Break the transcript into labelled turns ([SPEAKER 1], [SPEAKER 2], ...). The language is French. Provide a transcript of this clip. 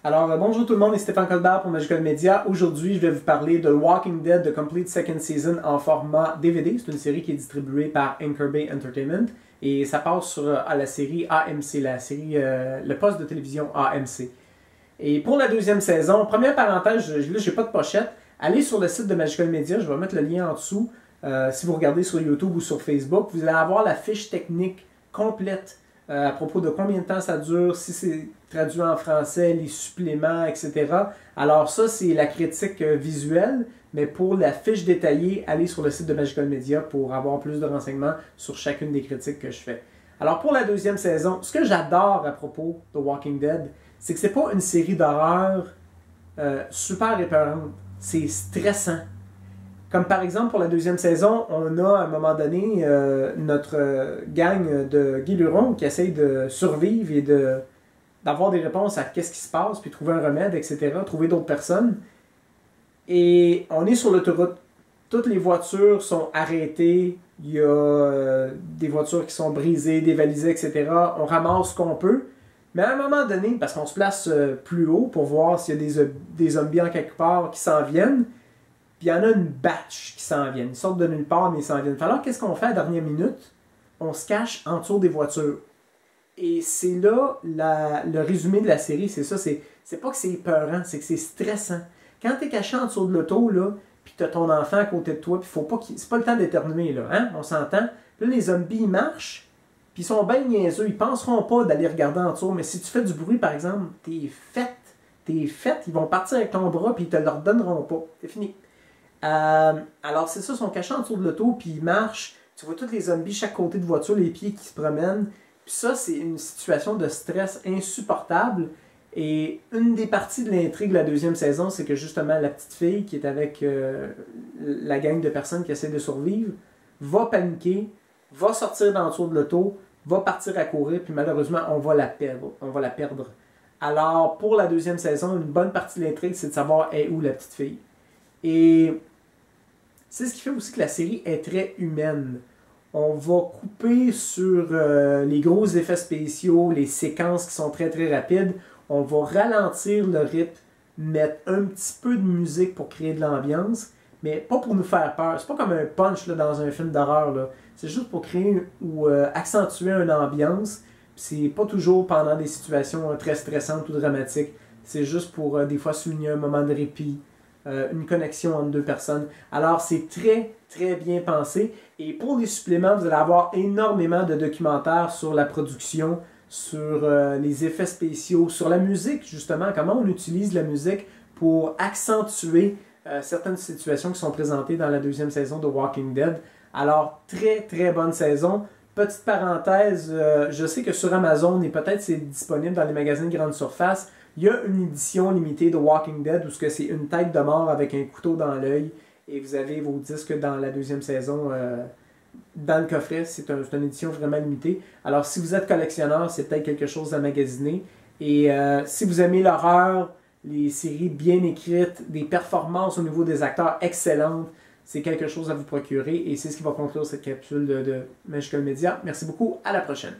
[SPEAKER 1] Alors, bonjour tout le monde, c'est Stéphane Colbert pour Magical Media. Aujourd'hui, je vais vous parler de Walking Dead, The Complete Second Season en format DVD. C'est une série qui est distribuée par Anchor Bay Entertainment et ça passe à la série AMC, le poste de télévision AMC. Et pour la deuxième saison, première parenthèse, là, j'ai pas de pochette. Allez sur le site de Magical Media, je vais mettre le lien en dessous. Si vous regardez sur YouTube ou sur Facebook, vous allez avoir la fiche technique complète à propos de combien de temps ça dure, si c'est traduit en français, les suppléments, etc. Alors ça, c'est la critique visuelle, mais pour la fiche détaillée, allez sur le site de Magical Media pour avoir plus de renseignements sur chacune des critiques que je fais. Alors pour la deuxième saison, ce que j'adore à propos de Walking Dead, c'est que c'est pas une série d'horreur super épeurante, c'est stressant. Comme par exemple, pour la deuxième saison, on a à un moment donné notre gang de Guy Luron qui essaye de survivre et d'avoir des réponses à qu'est-ce qui se passe, puis trouver un remède, etc., trouver d'autres personnes. Et on est sur l'autoroute. Toutes les voitures sont arrêtées. Il y a des voitures qui sont brisées, dévalisées, etc. On ramasse ce qu'on peut. Mais à un moment donné, parce qu'on se place plus haut pour voir s'il y a des zombies en quelque part qui s'en viennent, puis il y en a une batch qui s'en viennent. Ils sortent de nulle part, mais ils s'en viennent. Alors, qu'est-ce qu'on fait à la dernière minute? On se cache en dessous des voitures. Et c'est là le résumé de la série, c'est ça. C'est pas que c'est épeurant, c'est que c'est stressant. Quand t'es caché en dessous de l'auto, là, puis t'as ton enfant à côté de toi, puis faut pas c'est pas le temps d'éternuer, là, hein? On s'entend. Là, les zombies, ils marchent, puis ils sont bien niaiseux. Ils penseront pas d'aller regarder en dessous, mais si tu fais du bruit, par exemple, t'es fait. Ils vont partir avec ton bras, puis ils te le redonneront pas. C'est fini. Alors c'est ça, ils sont cachés en dessous de l'auto, puis ils marchent. Tu vois tous les zombies, chaque côté de voiture, les pieds qui se promènent. Puis ça, c'est une situation de stress insupportable. Et une des parties de l'intrigue de la deuxième saison, c'est que justement la petite fille qui est avec la gang de personnes qui essaient de survivre, va paniquer, va sortir d'en dessous de l'auto, va partir à courir, puis malheureusement, on va la perdre. Alors, pour la deuxième saison, une bonne partie de l'intrigue, c'est de savoir est où la petite fille. Et c'est ce qui fait aussi que la série est très humaine. On va couper sur les gros effets spéciaux, les séquences qui sont très très rapides. On va ralentir le rythme, mettre un petit peu de musique pour créer de l'ambiance, mais pas pour nous faire peur. C'est pas comme un punch là, dans un film d'horreur. C'est juste pour créer ou accentuer une ambiance. C'est pas toujours pendant des situations très stressantes ou dramatiques. C'est juste pour des fois souligner un moment de répit. Une connexion entre deux personnes. Alors, c'est très, très bien pensé. Et pour les suppléments, vous allez avoir énormément de documentaires sur la production, sur les effets spéciaux, sur la musique, justement, comment on utilise la musique pour accentuer certaines situations qui sont présentées dans la deuxième saison de Walking Dead. Alors, très, très bonne saison. Petite parenthèse, je sais que sur Amazon, et peut-être c'est disponible dans les magasins de grande surface, il y a une édition limitée de Walking Dead où c'est une tête de mort avec un couteau dans l'œil et vous avez vos disques dans la deuxième saison dans le coffret. C'est une édition vraiment limitée. Alors si vous êtes collectionneur, c'est peut-être quelque chose à magasiner. Et si vous aimez l'horreur, les séries bien écrites, des performances au niveau des acteurs excellentes, c'est quelque chose à vous procurer et c'est ce qui va conclure cette capsule de Magical Media. Merci beaucoup, à la prochaine.